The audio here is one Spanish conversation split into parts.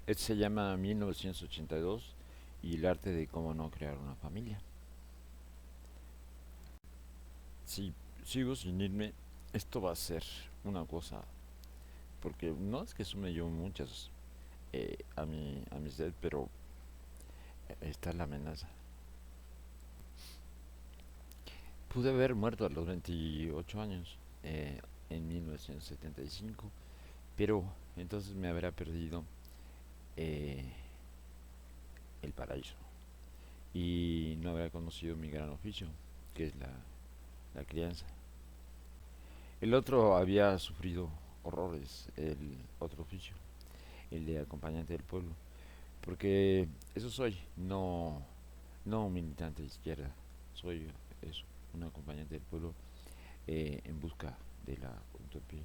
Este se llama 1982 y el arte de cómo no crear una familia. Si sigo sin irme, esto va a ser una cosa, porque no es que sume yo muchas a mi sed, pero está la amenaza. Pude haber muerto a los 28 años, en 1975, pero entonces me habrá perdido eh, el paraíso y no habrá conocido mi gran oficio, que es la crianza. El otro había sufrido horrores, el otro oficio, el de acompañante del pueblo, porque eso soy, no un militante de izquierda, soy eso, un acompañante del pueblo en busca de la utopía.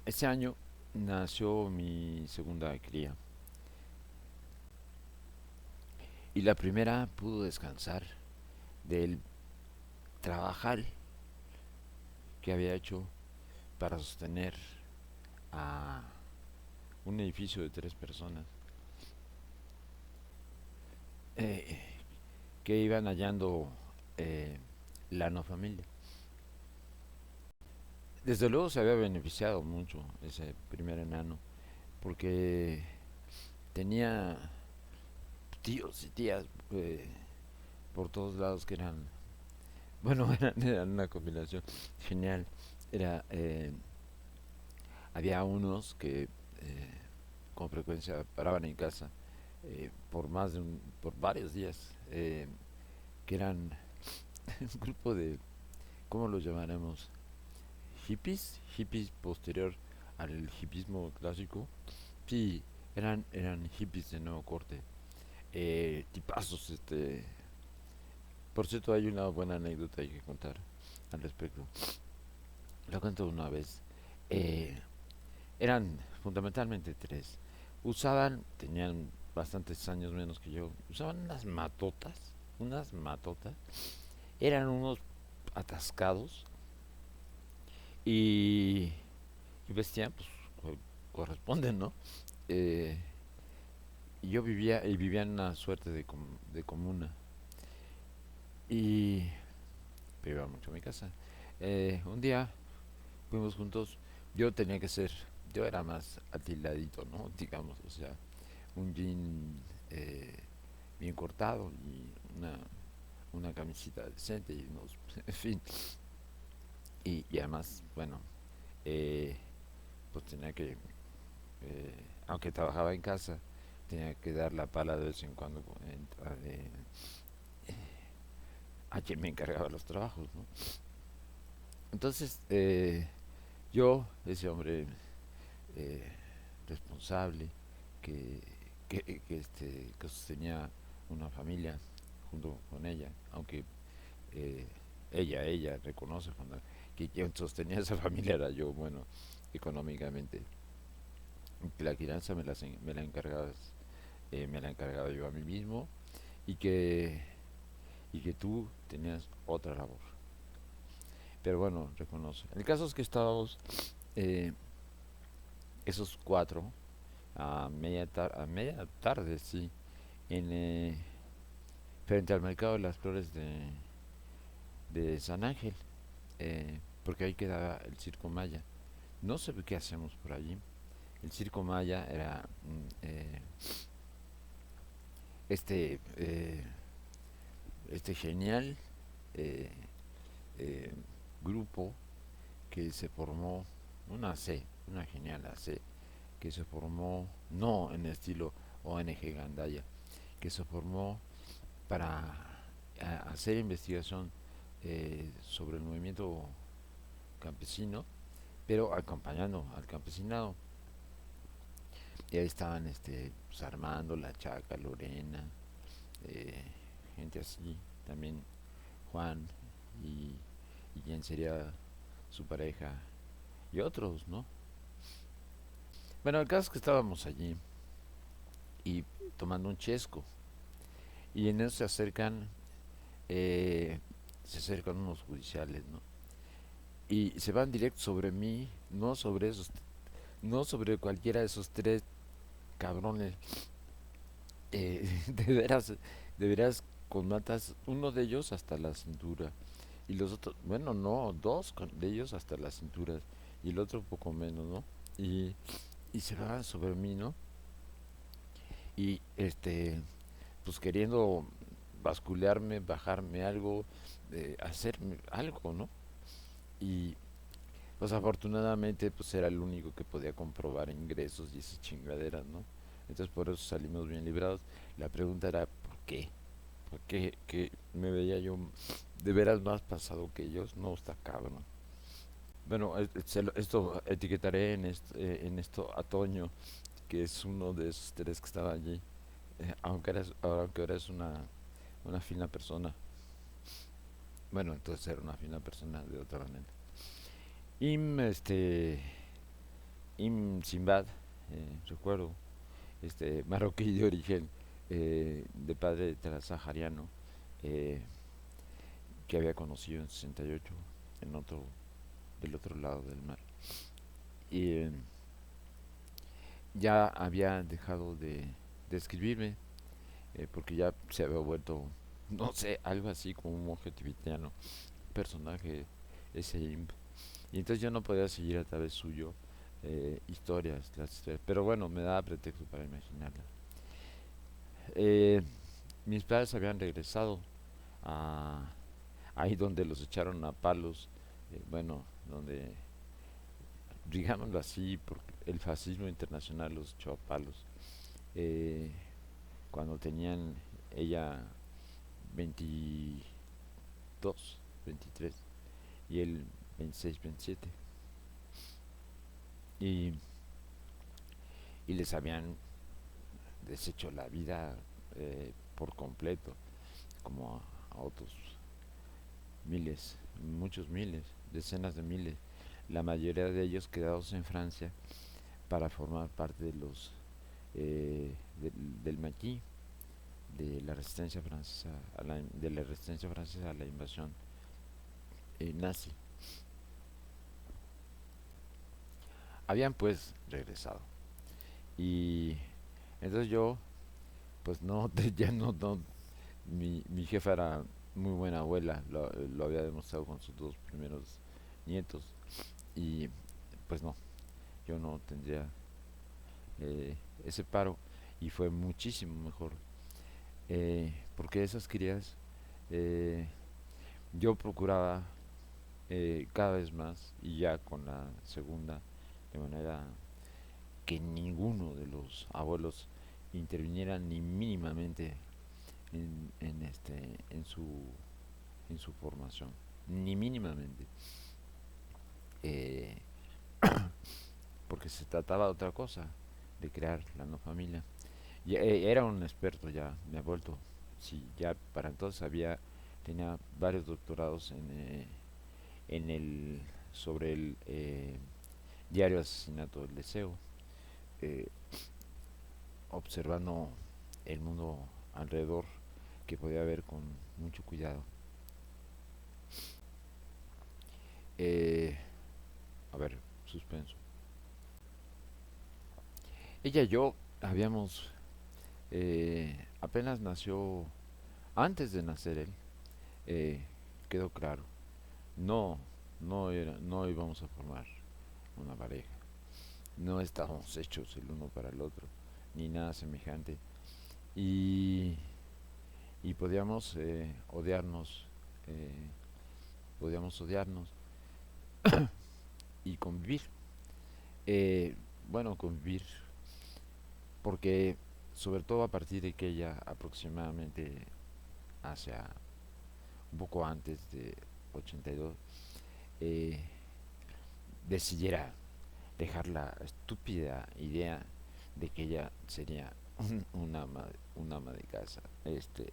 Este año nació mi segunda cría y la primera pudo descansar del trabajar que había hecho para sostener a un edificio de tres personas eh, que iban hallando eh, la no familia. Desde luego se había beneficiado mucho ese primer enano porque tenía tíos y tías por todos lados que eran, bueno, eran una combinación genial. Era, había unos que con frecuencia paraban en casa por por varios días, que eran un grupo de, ¿cómo los llamaremos? Hippies posterior al hippismo clásico. Sí, eran hippies de nuevo corte, tipazos, por cierto, hay una buena anécdota que contar al respecto. Lo cuento una vez. Eh, Eran fundamentalmente tres. Tenían bastantes años menos que yo, usaban unas matotas, eran unos atascados y, y vestían, pues, corresponden, ¿no? Eh, y yo vivía en una suerte de comuna y pero iba mucho a mi casa. Un día fuimos juntos, yo tenía que ser, yo era más atiladito, ¿no? Digamos, o sea, un jean bien cortado y una camisita decente y unos, en fin, y además, bueno, eh, pues tenía que, aunque trabajaba en casa, tenía que dar la pala de vez en cuando a quien me encargaba los trabajos, ¿no? Entonces, yo, ese hombre eh, responsable, que, que sostenía una familia junto con ella, aunque eh, ella reconoce que quien sostenía esa familia era yo, bueno, económicamente. La crianza me la encargaba yo a mí mismo y y que tú tenías otra labor. Pero bueno, reconoce. El caso es que estábamos eh, esos cuatro a media tarde, sí, en, frente al mercado de las flores de San Ángel, porque ahí quedaba el Circo Maya. No sé qué hacemos por allí. El Circo Maya era este, eh, este genial eh, eh, grupo que se formó, una genial AC, que se formó no en estilo ONG Gandaya, que se formó para hacer investigación sobre el movimiento campesino, pero acompañando al campesinado. Y ahí estaban pues, Armando, La Chaca, Lorena, eh, gente así, también Juan y, y quien sería su pareja y otros, ¿no? Bueno, el caso es que estábamos allí y tomando un chesco y en eso eh, se acercan unos judiciales, ¿no? Y se van directo sobre mí, no sobre esos no sobre cualquiera de esos tres cabrones. De veras, con matas uno de ellos hasta la cintura. Y los otros, bueno, no, de ellos hasta la cintura. Y el otro poco menos, ¿no? Y, y se van sobre mí, ¿no? Y pues queriendo basculearme, bajarme algo, hacerme algo, ¿no? Y pues afortunadamente pues era el único que podía comprobar ingresos y esas chingaderas, ¿no? Entonces por eso salimos bien librados. La pregunta era ¿por qué? ¿Por qué que me veía yo de veras más pasado que ellos? No, está cabrón. Bueno, esto etiquetaré en esto a Toño, que es uno de esos tres que estaba allí, aunque ahora es una fina persona. Bueno, entonces era una fina persona de otra manera. Im Simbad, recuerdo, marroquí de origen, de padre transahariano, eh, que había conocido en 68 en del otro lado del mar. Y ya había dejado de escribirme, porque ya se había vuelto, no sé, algo así como un monje tibetano, personaje, ese imp. Y entonces yo no podía seguir a través suyo las historias. Pero bueno, me daba pretexto para imaginarlas. Eh, Mis padres habían regresado a ahí donde los echaron a palos, bueno, donde, digámoslo así, porque el fascismo internacional los echó a palos, eh, cuando tenían ella 22, 23 y él 26, 27. Y, y les habían deshecho la vida por completo, como a otros miles, muchos miles, decenas de miles, la mayoría de ellos quedados en Francia para formar parte de del maquis, de la resistencia francesa de la resistencia francesa a la invasión nazi. Habían pues regresado y entonces yo pues no ya no, mi jefa era muy buena abuela, lo había demostrado con sus dos primeros nietos y pues no, yo no tendría ese paro y fue muchísimo mejor, porque esas crías eh, yo procuraba cada vez más y ya con la segunda, de manera que ninguno de los abuelos interviniera ni mínimamente en su formación, ni mínimamente, eh, porque se trataba de otra cosa, de crear la no familia. Y era un experto ya, me ha vuelto, sí, ya para entonces tenía varios doctorados en el, sobre el diario asesinato del deseo, eh, observando el mundo alrededor que podía ver con mucho cuidado. Eh, a ver, suspenso. Ella y yo habíamos, apenas nació, antes de nacer él, eh, quedó claro, no, no íbamos a formar una pareja, no estábamos hechos el uno para el otro, ni nada semejante, y, y eh, podíamos odiarnos y convivir, bueno, convivir, porque sobre todo a partir de que ella aproximadamente hacia un poco antes de 82 eh, decidiera dejar la estúpida idea de que ella sería una ama de casa.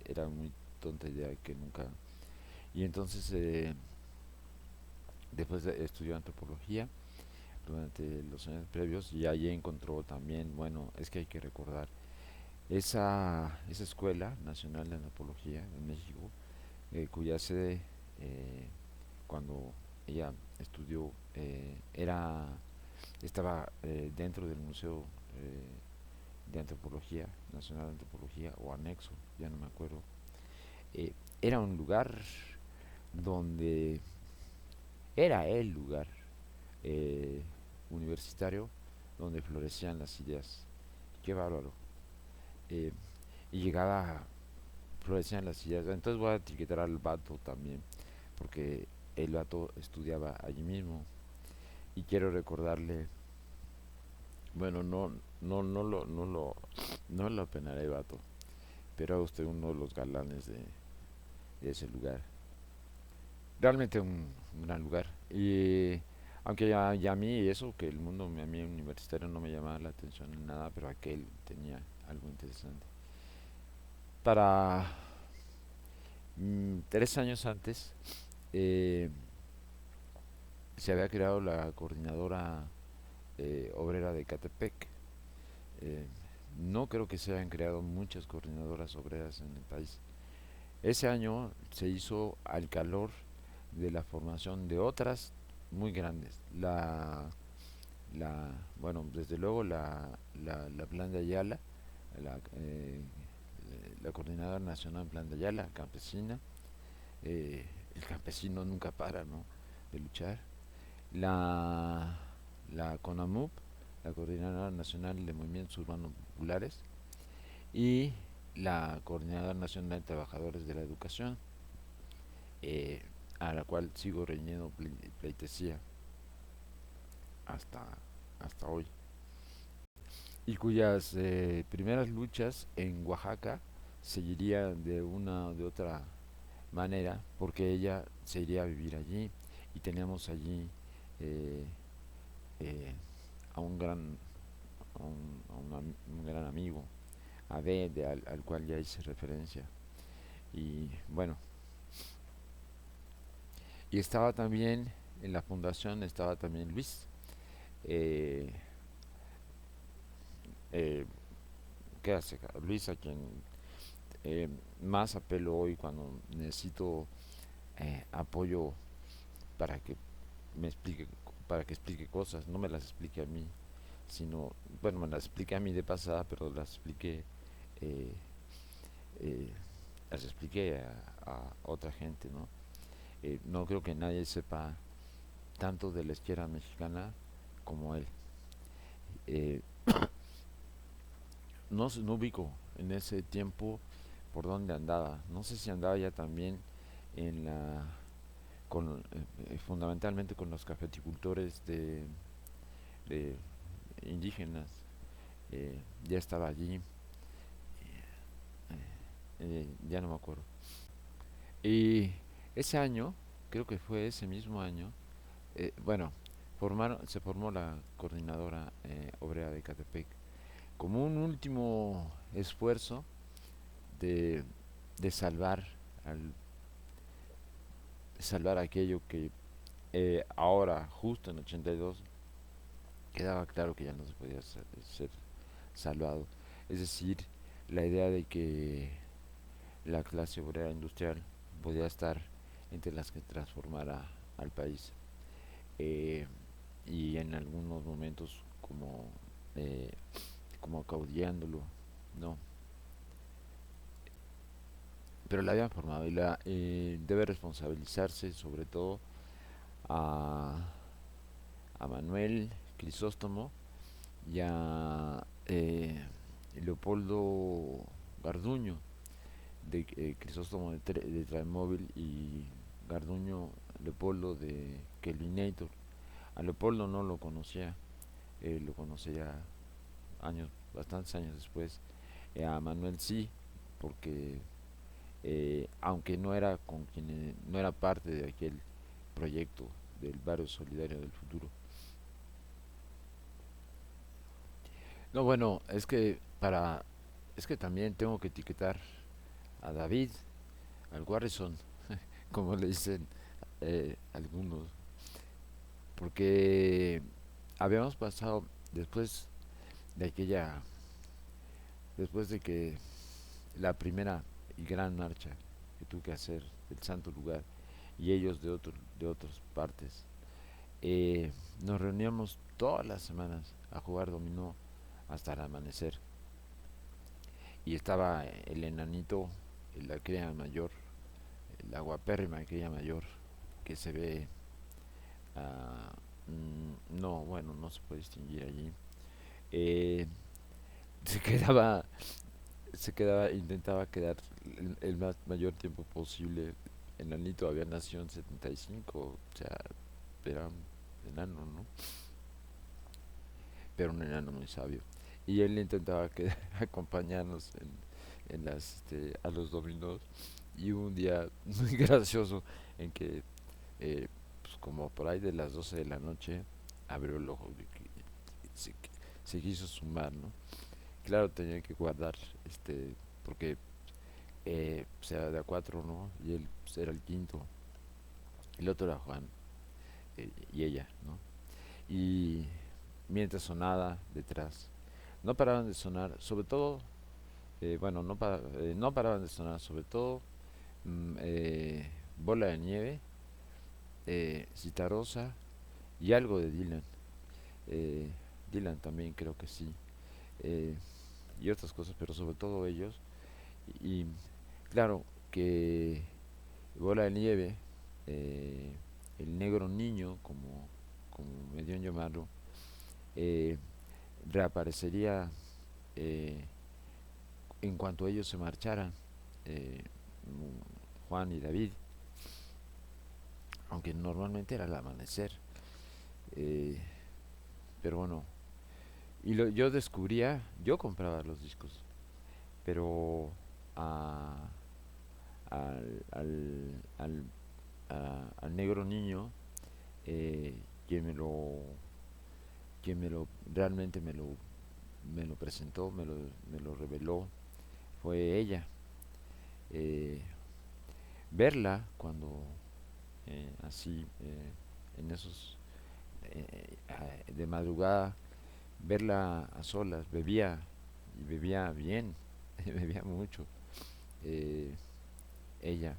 Era muy tonta idea que nunca. Y entonces, después estudió antropología durante los años previos y allí encontró también, bueno, es que hay que recordar, esa Escuela Nacional de Antropología en México, cuya sede, cuando ella estudió, era estaba dentro del Museo de Antropología, Nacional de Antropología, o anexo, ya no me acuerdo. Eh, Era un lugar donde era el lugar eh, universitario donde florecían las ideas. Qué bárbaro. Eh, y llegaba, florecían las ideas. Entonces voy a etiquetar al vato también, porque el vato estudiaba allí mismo. Y quiero recordarle, bueno, no lo penaré, vato, pero era usted uno de los galanes de ese lugar. Realmente un gran lugar. Y aunque ya a mí eso, que el mundo a mí universitario no me llamaba la atención en nada, pero aquel tenía algo interesante. Para 3 años antes eh, se había creado la coordinadora obrera de Catepec. Eh, no creo que se hayan creado muchas coordinadoras obreras en el país. Ese año se hizo al calor de la formación de otras muy grandes. Bueno, desde luego la Plan de Ayala, la, eh, la Coordinadora Nacional Plan de Ayala, campesina. eh, el campesino nunca para, ¿no?, de luchar. La, la CONAMUP, la Coordinadora Nacional de Movimientos Urbanos Populares, y la Coordinadora Nacional de Trabajadores de la Educación, eh, a la cual sigo reñiendo pleitesía hasta, hasta hoy, y cuyas primeras luchas en Oaxaca seguirían de una o de otra manera, porque ella se iría a vivir allí, y teníamos allí eh, eh, a un gran un gran amigo, Abed, al cual ya hice referencia. Y bueno, y estaba también en la fundación, estaba también Luis, eh, eh, ¿qué hace? Luis, a quien eh, más apelo hoy cuando necesito apoyo para que me explique, para que explique cosas. No me las explique a mí, sino, bueno, me las explique a mí de pasada, pero eh, eh, las expliqué a otra gente, ¿no? No creo que nadie sepa tanto de la izquierda mexicana como él. Eh, no ubico en ese tiempo por dónde andaba. No sé si andaba ya también en la fundamentalmente con los cafeticultores de indígenas. Ya estaba allí, ya no me acuerdo. Y ese año, creo que fue ese mismo año, bueno, se formó la coordinadora obrera de Catepec como un último esfuerzo de, de al, salvar aquello que ahora, justo en 82, quedaba claro que ya no se podía ser salvado. Es decir, la idea de que la clase obrera industrial podía estar entre las que transformara al país. Eh, y en algunos momentos eh, como caudillándolo, no, pero la habían formado, y debe responsabilizarse sobre todo a, a Manuel Crisóstomo y a Leopoldo Garduño, de Crisóstomo de Tramóvil, y Garduño Leopoldo de Kelvinator. A Leopoldo no lo conocía, lo conocía bastantes años después. A Manuel sí, porque aunque no era no era parte de aquel proyecto del barrio solidario del futuro. No, bueno, es que también tengo que etiquetar a David, al Garrison, como le dicen algunos, porque habíamos pasado después de aquella, después de que la primera y gran marcha que tuve que hacer del Santo Lugar, y ellos de otras partes. nos reuníamos todas las semanas a jugar dominó hasta el amanecer. Y estaba el enanito, la cría mayor, la guapérrima cría mayor, que se ve, no, bueno, no se puede distinguir allí. Eh, se quedaba, intentaba quedar el mayor tiempo posible. El enanito había nacido en 75, o sea, era un enano, ¿no? Pero un enano muy sabio. Y él intentaba acompañarnos a los dominos. Y un día muy gracioso en que, pues como por ahí de las 12 de la noche, abrió el ojo de que se, se quiso sumar, ¿no? Claro, tenía que guardar, porque pues era de a cuatro, ¿no? Y él pues, era el quinto. El otro era Juan, y ella, ¿no? Y mientras sonaba detrás, no paraban de sonar, sobre todo, bueno, no paraban de sonar, sobre todo Bola de Nieve, Citarrosa y algo de Dylan. eh, Dylan también creo que sí, eh, y otras cosas, pero sobre todo ellos. Y claro que Bola de Nieve, eh, el negro niño, como me dio en llamarlo, eh, reaparecería eh, en cuanto ellos se marcharan, eh, Juan y David, aunque normalmente era al amanecer. eh, pero bueno, yo descubría, yo compraba los discos, pero a, al, al negro niño, eh, quien me lo, realmente me lo presentó, me lo reveló, fue ella. Eh, Verla cuando así, en esos, de madrugada, verla a solas, bebía, y bebía bien, bebía mucho, eh, ella,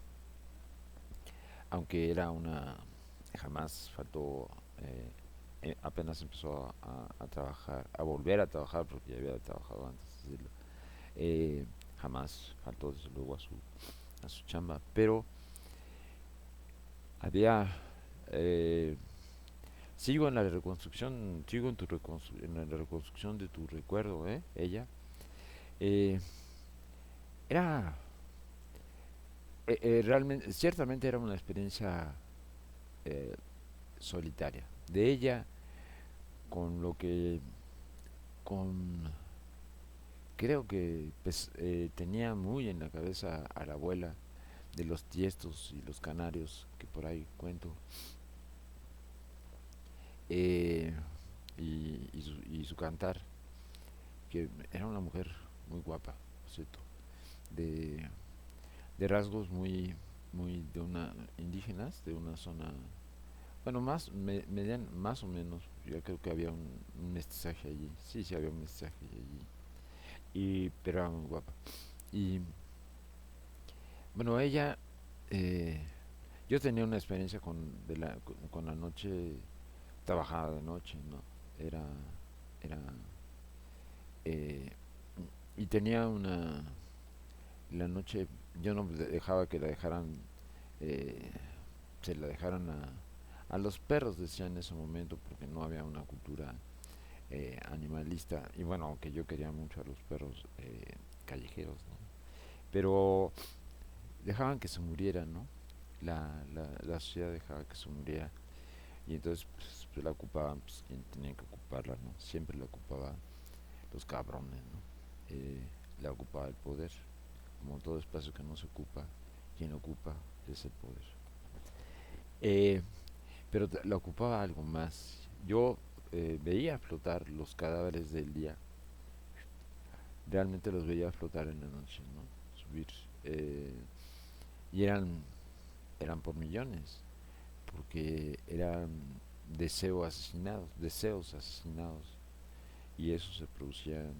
aunque era una, jamás faltó, apenas empezó a trabajar, a volver a trabajar, porque ya había trabajado antes, de decirlo, eh, jamás faltó desde luego a su chamba, pero había, eh, sigo en la reconstrucción, sigo en en la reconstrucción de tu recuerdo, ella, eh, era, realmente, ciertamente era una experiencia eh, solitaria, de ella, con lo que, con, creo que pues, tenía muy en la cabeza a la abuela de los tiestos y los canarios que por ahí cuento, eh, y su cantar, que era una mujer muy guapa, por cierto, de, de rasgos muy de una indígenas, de una zona, bueno, más o menos, yo creo que había un mestizaje allí, sí, sí había un mestizaje allí, pero era muy guapa. Y bueno, ella, eh, yo tenía una experiencia con la noche, trabajaba de noche, ¿no? Era, era, eh, y tenía la noche, yo no dejaba que la dejaran, eh, se la dejaran a los perros, decía en ese momento, porque no había una cultura animalista, y bueno, aunque yo quería mucho a los perros callejeros, ¿no? Pero dejaban que se murieran, ¿no? La sociedad dejaba que se muriera, y entonces pues, la ocupaban, pues quien tenía que ocuparla, ¿no? Siempre la ocupaba los cabrones, ¿no? La ocupaba el poder, como todo espacio que no se ocupa, quien lo ocupa es el poder. Eh, pero la ocupaba algo más. Yo veía flotar los cadáveres del día, realmente los veía flotar en la noche, ¿no? Subir. eh, y eran por millones, porque eran deseos asesinados, y eso se producían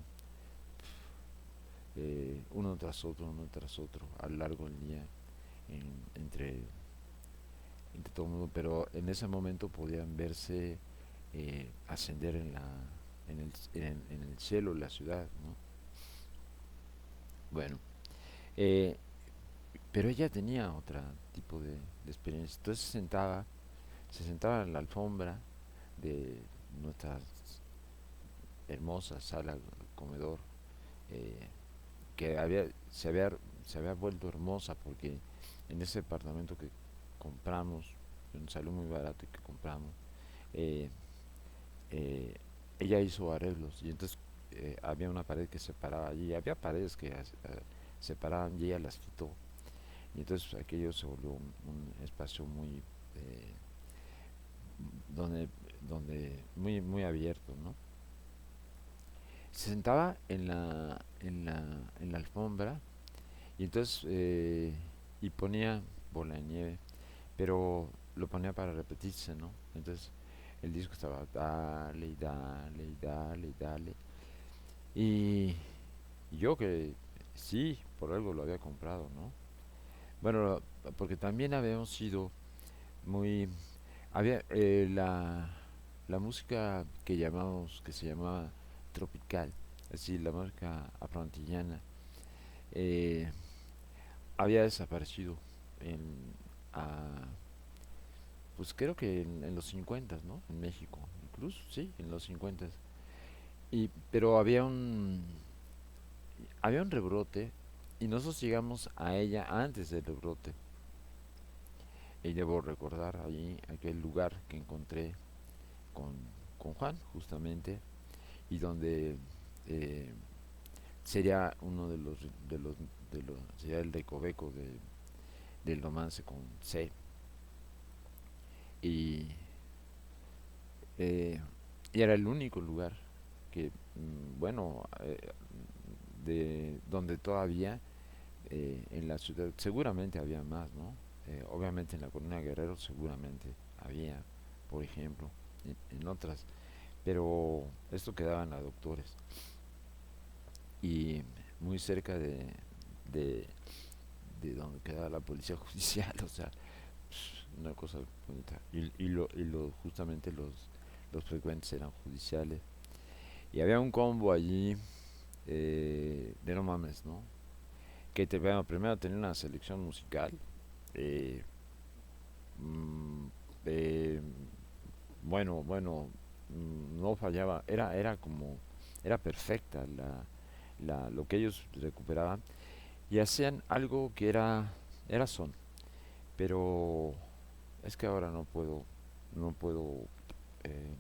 uno tras otro, a lo largo del día, entre todo el mundo, pero en ese momento podían verse ascender en el cielo de la ciudad, ¿no? Bueno, eh, pero ella tenía otro tipo de experiencia. Entonces se sentaba en la alfombra de nuestra hermosa sala comedor, eh, que se había vuelto hermosa porque en ese departamento que compramos, que nos salió muy barato y que compramos, eh, eh, ella hizo arreglos y entonces había una pared que separaba allí, había paredes que separaban y ella las quitó y entonces aquello se volvió un espacio muy eh, donde muy abierto, ¿no? Se sentaba en la alfombra y entonces y ponía bola de nieve, pero lo ponía para repetirse, ¿no? Entonces el disco estaba dale y dale y dale y dale. Y yo que sí, por algo lo había comprado, ¿no? Bueno, porque también habíamos sido muy... Había la música que se llamaba tropical, es decir, la música afrontillana, eh, había desaparecido en, a- pues creo que en los 50, ¿no? En México, incluso, sí, en los 50. Pero había un rebrote y nosotros llegamos a ella antes del rebrote. Y debo recordar allí aquel lugar que encontré con, con Juan, justamente, y donde eh, sería uno sería el recoveco del romance con C. Y, eh, y era el único lugar que, bueno, de donde todavía en la ciudad, seguramente había más, ¿no? Obviamente en la Colonia Guerrero seguramente había, por ejemplo, en otras, pero esto quedaba en la Doctores y muy cerca de, de donde quedaba la policía judicial, o sea, una cosa bonita. Justamente los frecuentes eran judiciales. Y había un combo allí de no mames, ¿no? Bueno, primero tenía una selección musical. eh, mm, eh, bueno, no fallaba. Era perfecta lo que ellos recuperaban. Y hacían algo que era son. Pero es que ahora no puedo eh,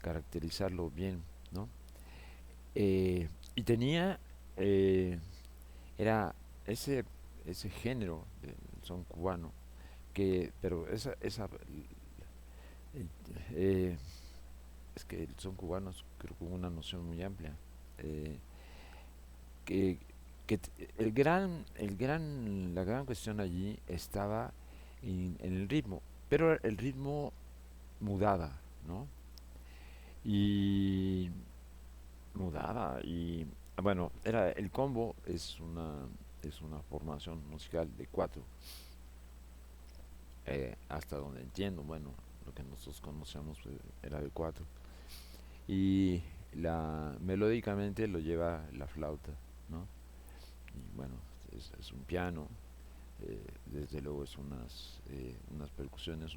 caracterizarlo bien, ¿no? Y tenía, eh, era ese, ese género del son cubano, pero eh, es que el son cubanos creo que una noción muy amplia, eh, que, la gran cuestión allí estaba en el ritmo, pero el ritmo mudaba, ¿no? Y bueno, el combo es una formación musical de cuatro, hasta donde entiendo, bueno, lo que nosotros conocemos era de cuatro. Y melódicamente lo lleva la flauta, ¿no? Y bueno, es un piano, desde luego es unas percusiones,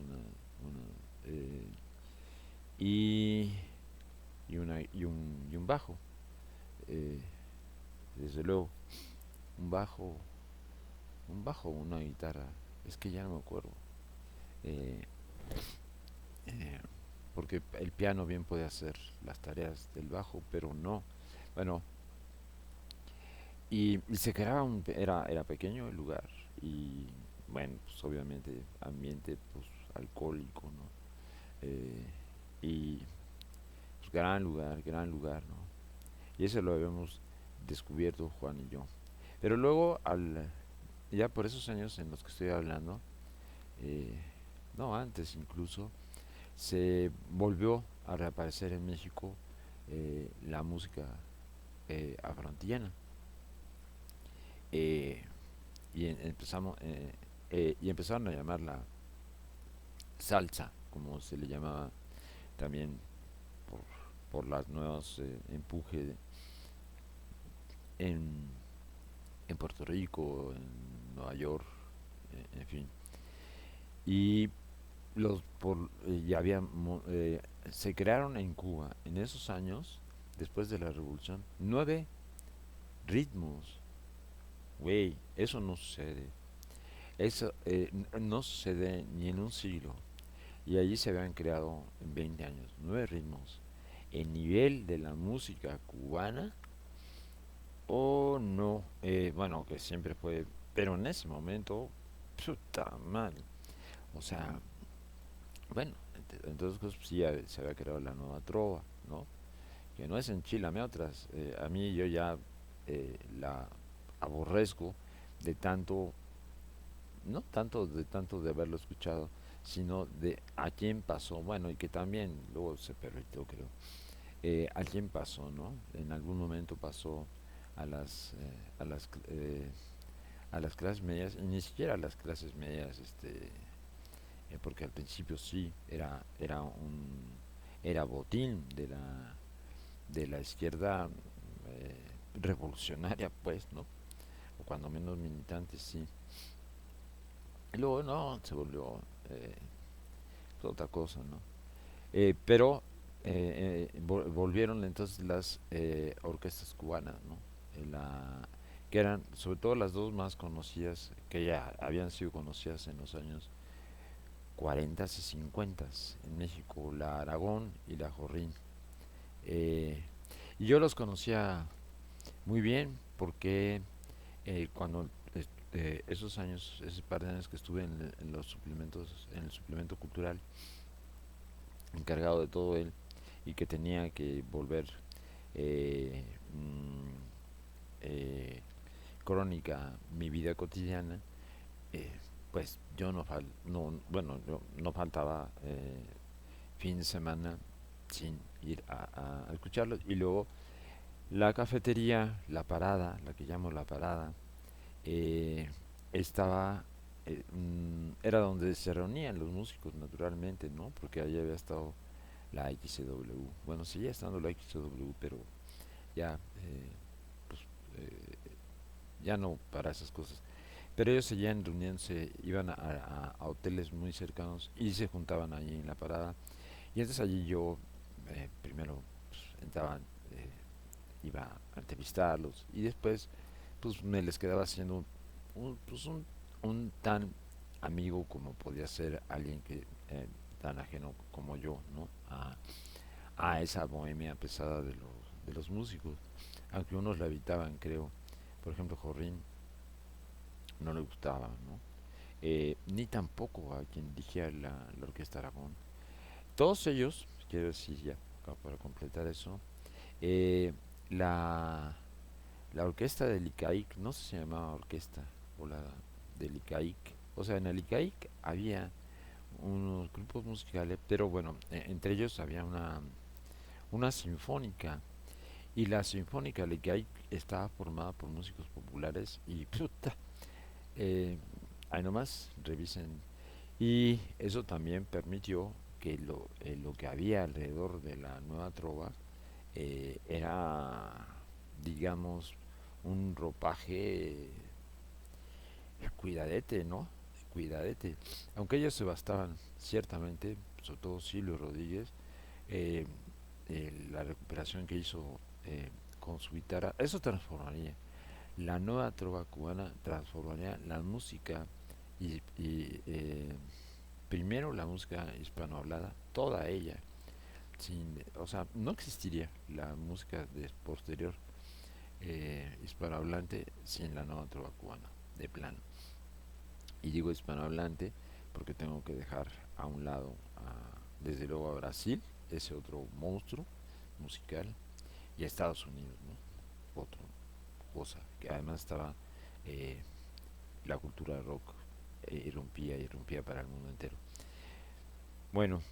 eh, y, y un bajo, eh, desde luego, un bajo, una guitarra, es que ya no me acuerdo, eh, eh, porque el piano bien puede hacer las tareas del bajo, pero no. Bueno, y se creaba era pequeño el lugar y bueno, pues obviamente ambiente pues alcohólico, ¿no? Eh, y pues gran lugar, ¿no? Y eso lo habíamos descubierto Juan y yo. Pero luego, ya por esos años en los que estoy hablando, eh, no antes incluso, se volvió a reaparecer en México la música afrontillana. Eh, y empezaron a llamarla salsa, como se le llamaba también por, por las nuevas empuje en, en Puerto Rico, en Nueva York, en fin. Y ya había, se crearon en Cuba en esos años, después de la revolución, 9 ritmos. Güey, eso no sucede. Eso no sucede ni en un siglo. Y allí se habían creado en 20 años 9 ritmos. El nivel de la música cubana, o no, bueno, que siempre fue, pero en ese momento, puta mal. O sea, bueno, entonces pues, sí se había creado la nueva trova, ¿no? Que no es enchilame otras. A mí yo ya la aborrezco de tanto, no tanto de haberlo escuchado, sino de a quién pasó, bueno, y que también luego se permitió, creo, a quién pasó, ¿no? En algún momento pasó a a las clases medias, y ni siquiera a las clases medias, porque al principio sí, era botín de la izquierda revolucionaria, pues, ¿no? O cuando menos militantes, sí. Y luego, no, se volvió otra cosa, ¿no? Pero volvieron entonces las orquestas cubanas, ¿no? Que eran sobre todo las dos más conocidas, que ya habían sido conocidas en los años 40 y 50 en México, la Aragón y la Jorrín. Eh, y yo los conocía muy bien porque cuando esos años, ese par de años que estuve en los suplementos, en el suplemento cultural, encargado de todo él, y que tenía que volver eh, mm, eh, crónica mi vida cotidiana, eh, pues yo bueno, yo no faltaba fin de semana sin ir a escucharlos. Y luego la cafetería, la parada, la que llamo la parada, eh, estaba, era donde se reunían los músicos naturalmente, ¿no? Porque allí había estado la XCW. Bueno, seguía estando la XCW, pero ya, pues, eh, ya no para esas cosas. Pero ellos seguían reuniéndose, iban a hoteles muy cercanos y se juntaban allí en la parada. Y entonces allí yo primero pues, entraba, iba a entrevistarlos y después pues me les quedaba haciendo pues, un tan amigo como podía ser alguien que tan ajeno como yo, ¿no? A esa bohemia pesada de los músicos, aunque unos la evitaban, creo. Por ejemplo, Jorrín no le gustaba, ¿no? Ni tampoco a quien dirigía la Orquesta Aragón. Todos ellos, quiero decir ya, para completar eso, eh, la, la orquesta del ICAIC, no sé si se llamaba orquesta, o la del ICAIC, o sea, en el ICAIC había unos grupos musicales, pero bueno, entre ellos había una sinfónica, y la sinfónica del ICAIC estaba formada por músicos populares, y puta, eh, ahí nomás, revisen. Y eso también permitió que lo que había alrededor de la nueva trova era, digamos, un ropaje cuidadete, ¿no? Cuidadete. Aunque ellos se bastaban, ciertamente, sobre todo Silvio Rodríguez, eh, la recuperación que hizo con su guitarra, eso transformaría. La nueva trova cubana transformaría la música primero la música hispanohablada, toda ella, o sea, no existiría la música posterior hispanohablante sin la nueva trova cubana, de plano. Y digo hispanohablante porque tengo que dejar a un lado, desde luego a Brasil, ese otro monstruo musical, y a Estados Unidos, ¿no? Otra cosa, que además estaba eh, la cultura rock, irrumpía para el mundo entero. Bueno,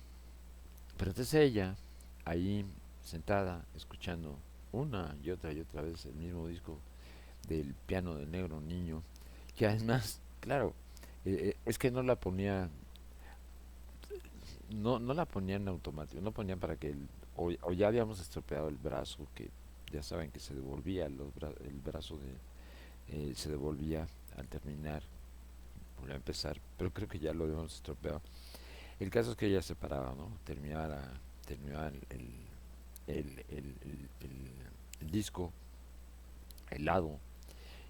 pero entonces ella, ahí sentada, escuchando y otra vez el mismo disco del piano del negro niño, que además, claro, es que no la ponía, no la ponía en automático, no ponía para que o ya habíamos estropeado el brazo, que ya saben que se devolvía, el brazo se devolvía al terminar, volver a empezar, pero creo que ya lo habíamos estropeado. El caso es que ella se paraba, ¿no? Terminaba el disco, el lado,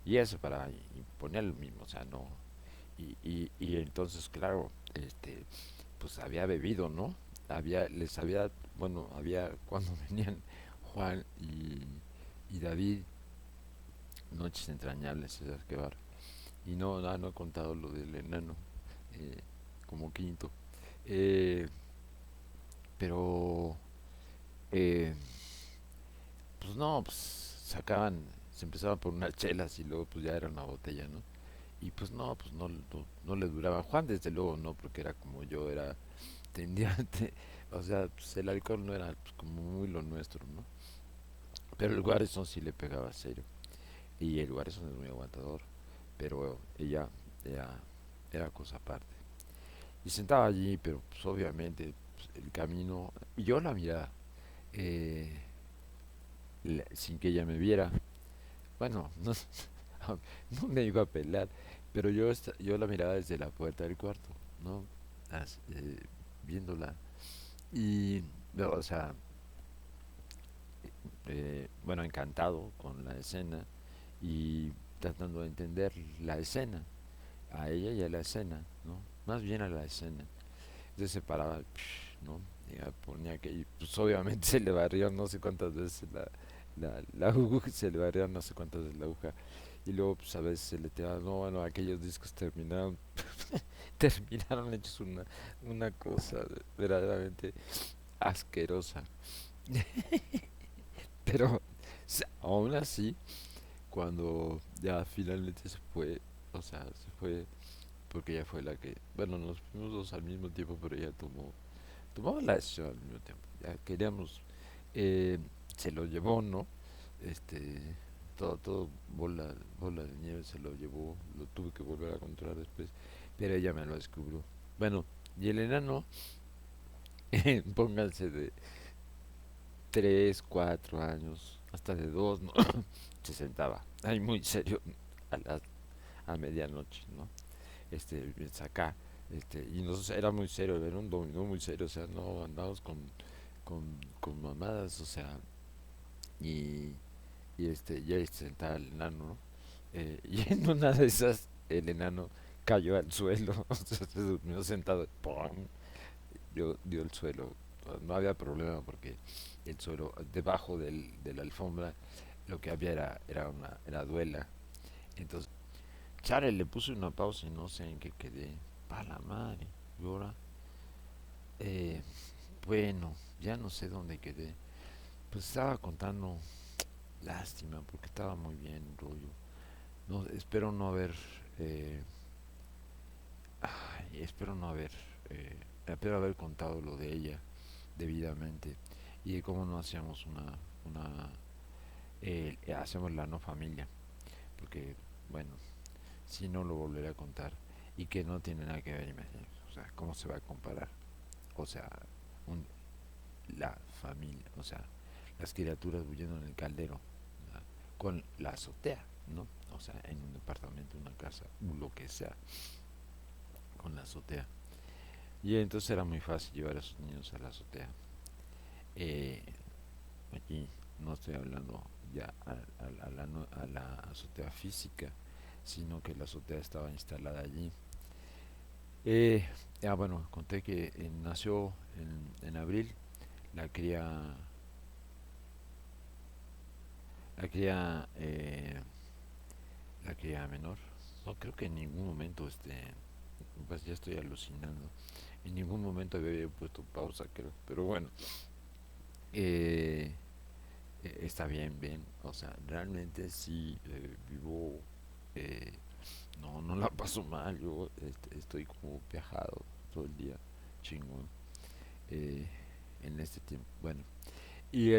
y ella se paraba y ponía lo mismo, o sea, no. Y entonces, claro, pues había bebido, ¿no? Bueno, cuando venían Juan y David, noches entrañables, César Quevar. Y no he contado lo del enano, eh, como quinto. Eh, pero, eh, pues no, pues se empezaban por unas chelas y luego pues ya era una botella, ¿no? Y pues no le duraba. Juan desde luego no, porque era como yo, tendía, o sea, pues el alcohol no era pues, como muy lo nuestro, ¿no? Pero el Warrison sí le pegaba serio. Y el Warrison es muy aguantador, pero ella era, era cosa aparte. Y sentaba allí, pero pues obviamente pues, el camino, y yo la miraba, eh, sin que ella me viera. Bueno, no, no me iba a pelar, pero yo la miraba desde la puerta del cuarto, ¿no? Viéndola. Y, no, o sea, bueno, encantado con la escena y tratando de entender la escena, a ella y a la escena, ¿no? Más bien a la escena. Entonces se paraba, ¿no? Y ya ponía que, y pues obviamente se le barrió no sé cuántas veces la aguja, se le barrió no sé cuántas veces la aguja. Y luego, pues a veces se le tiraba, no, bueno, aquellos discos terminaron hechos una cosa verdaderamente asquerosa. Pero aún así, cuando ya finalmente se fue, o sea, se fue porque ella fue la que, bueno, nos fuimos dos al mismo tiempo, pero ella tomamos la decisión al mismo tiempo. Ya queríamos, eh, se lo llevó, ¿no? Este, todo bola de nieve se lo llevó, lo tuve que volver a controlar después, pero ella me lo descubrió. Bueno, y el enano, pónganse de 3 4 años, hasta de 2 ¿no? Se sentaba ahí muy serio a a medianoche, ¿no? Acá, y nosotros era muy serio, era un dominó muy serio, o sea, no andábamos con mamadas, o sea, y, y ahí se sentaba el enano, ¿no? Y en una de esas, el enano cayó al suelo, o sea, se durmió sentado, ¡pum! Dio el suelo, no había problema porque el suelo, debajo de la alfombra, lo que había era duela, entonces, Chare le puse una pausa y no sé en qué quedé, pa' la madre, y ahora, eh, bueno, ya no sé dónde quedé, pues estaba contando, lástima, porque estaba muy bien el rollo. No, eh, espero no haber, espero haber contado lo de ella debidamente y de cómo no hacíamos hacemos la no familia, porque, bueno, si no lo volveré a contar y que no tiene nada que ver, imagínate, o sea, ¿cómo se va a comparar? O sea, un- la familia, o sea, las criaturas huyendo en el caldero, ¿verdad? Con la azotea, ¿no? O sea, en un departamento, una casa, lo que sea, con la azotea. Y entonces era muy fácil llevar a esos niños a la azotea. Eh, Aquí no estoy hablando ya a la azotea física, sino que la azotea estaba instalada allí. Eh, bueno, conté que nació en abril la cría, la cría, la cría menor. No creo que en ningún momento, pues ya estoy alucinando. En ningún momento había puesto pausa, creo. Pero bueno, eh, está bien, bien. O sea, realmente sí vivo, eh, no la paso mal. Yo estoy como viajado todo el día, chingón, eh, en este tiempo. Bueno, y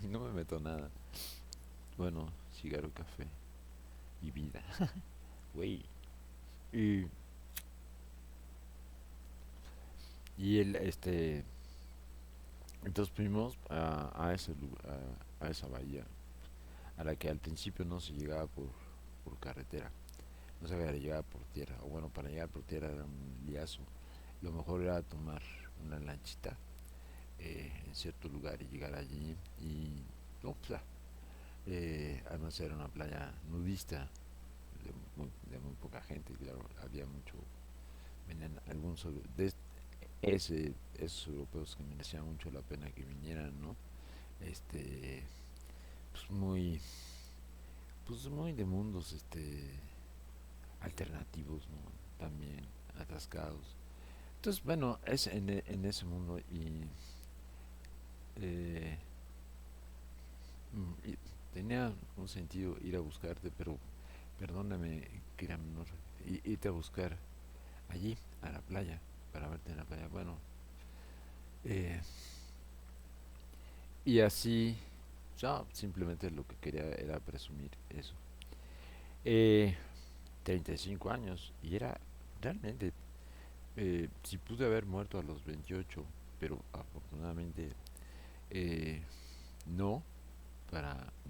y no me meto nada. Bueno, cigarro, café y vida. Güey. Y Y él, entonces fuimos a a esa bahía, a la que al principio no se llegaba por carretera, no se llegaba por tierra, o bueno, para llegar por tierra era un liazo. Lo mejor era tomar una lanchita en cierto lugar y llegar allí y no, pues, además era una playa nudista de muy poca gente, claro, había mucho, venían algunos esos europeos que merecían mucho la pena que vinieran, ¿no? Este, pues muy, pues muy de mundos, alternativos, ¿no? También atascados. Entonces, bueno, es en ese mundo eh, y tenía un sentido ir a buscarte, pero perdóname que era menor, irte a buscar allí, a la playa, para verte en la playa. Bueno, eh, y así, yo simplemente lo que quería era presumir eso. Eh, 35 años, y era realmente, si pude haber muerto a los 28, pero afortunadamente eh, no,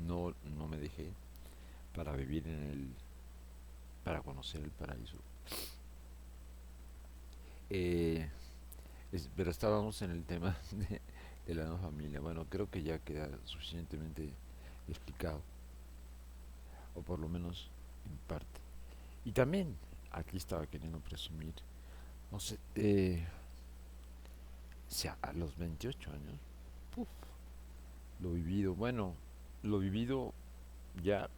no me dejé para vivir para conocer el paraíso. Eh, pero estábamos en el tema de la no familia. Bueno, creo que ya queda suficientemente explicado, o por lo menos en parte. Y también aquí estaba queriendo presumir, no sé, sea, a los 28 años, puf, lo vivido, bueno, lo vivido ya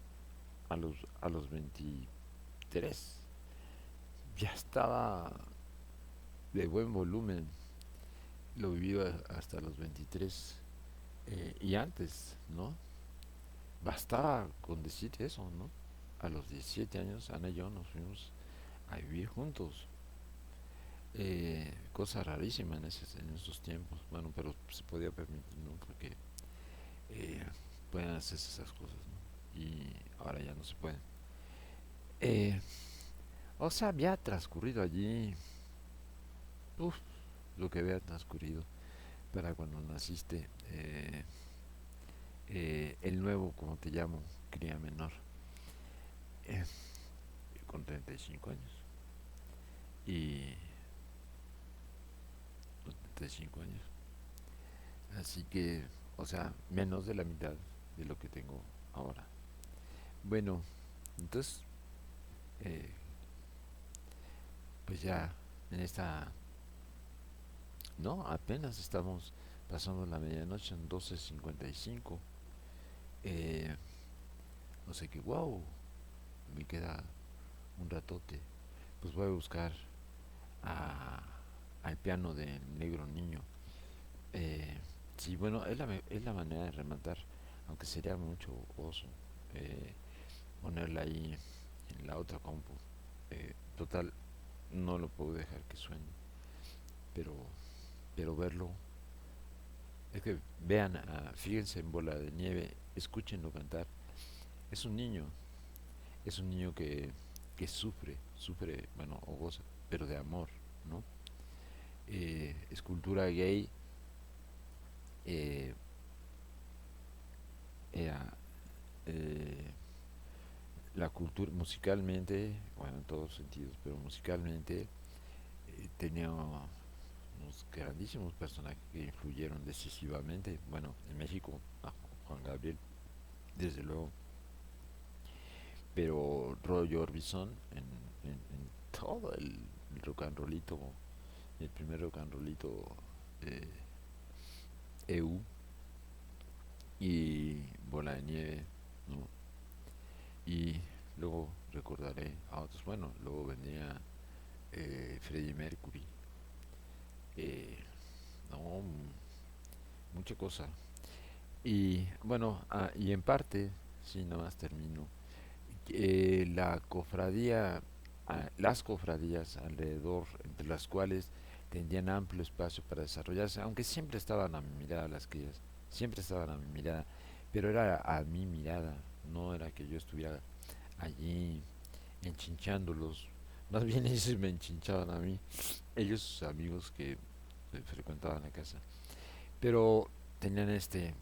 a los 23, ya estaba de buen volumen, lo vivido hasta los 23 y antes, ¿no? Bastaba con decir eso, ¿no? A los 17 años, Ana y yo nos fuimos a vivir juntos. Cosa rarísima en esos tiempos. Bueno, pero se podía permitir, ¿no? Porque eh, pueden hacerse esas cosas, ¿no? Y ahora ya no se pueden. Eh, o sea, había transcurrido allí, uf, lo que había transcurrido para cuando naciste, el nuevo, como te llamo, cría menor, eh, con 35 años. Y 35 años. Así que, o sea, menos de la mitad de lo que tengo ahora. Bueno, entonces, eh, pues ya en esta, no, apenas estamos pasando la medianoche en 12:55. Eh, no sé qué, wow, me queda un ratote. Pues voy a buscar a, al piano del negro niño. Eh, sí, bueno, es la manera de rematar, aunque sería mucho oso eh, ponerla ahí en la otra compu. Total, no lo puedo dejar que suene, pero, pero verlo, es que vean, fíjense en Bola de Nieve, escúchenlo cantar. Es un niño, es un niño que sufre, bueno, o goza, pero de amor, ¿no? Es cultura gay, eh, era, eh, la cultura musicalmente, bueno, en todos sentidos, pero musicalmente tenía unos grandísimos personajes que influyeron decisivamente. Bueno, en México, a Juan Gabriel, desde luego, pero Roy Orbison en todo el rock and rollito, el primer rock and rollito eh, EU y Bola de Nieve, ¿no? Y luego recordaré a otros, bueno, luego vendría Freddie Mercury, eh, no, mucha cosa. Y bueno, y en parte, si no más termino, la cofradía, las cofradías alrededor, entre las cuales tendrían amplio espacio para desarrollarse, aunque siempre estaban a mi mirada las crías, siempre estaban a mi mirada, pero era a mi mirada, no era que yo estuviera allí enchinchándolos, más bien ellos me enchinchaban a mí, ellos sus amigos que frecuentaban la casa, pero tenían esta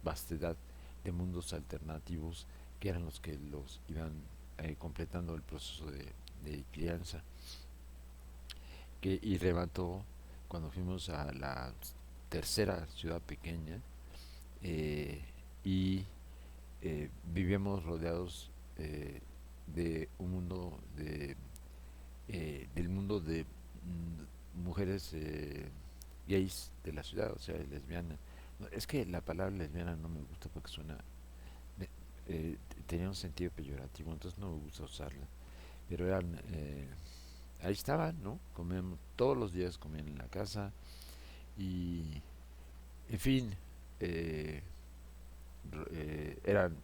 vastedad de mundos alternativos que eran los que los iban completando el proceso de crianza, y remató cuando fuimos a la tercera ciudad pequeña, eh, y vivíamos rodeados de un mundo del mundo de mujeres gays de la ciudad, o sea, lesbianas. No, es que la palabra lesbiana no me gusta porque suena, me- tenía un sentido peyorativo, entonces no me gusta usarla. Pero eran, ahí estaban, ¿no? Comían, todos los días comían en la casa y, en fin, eh, eran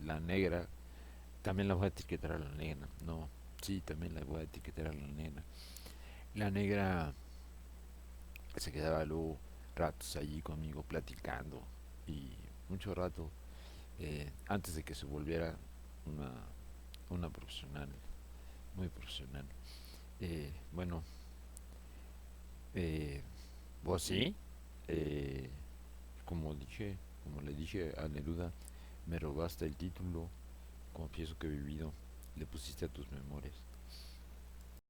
la negra, también la voy a etiquetar a la negra, no, sí, también la voy a etiquetar a la negra. La negra se quedaba luego ratos allí conmigo platicando y mucho rato antes de que se volviera una, una profesional, muy profesional. Bueno, eh, vos sí, eh, como le dije a Neruda, me robaste el título, confieso que he vivido, le pusiste a tus memorias.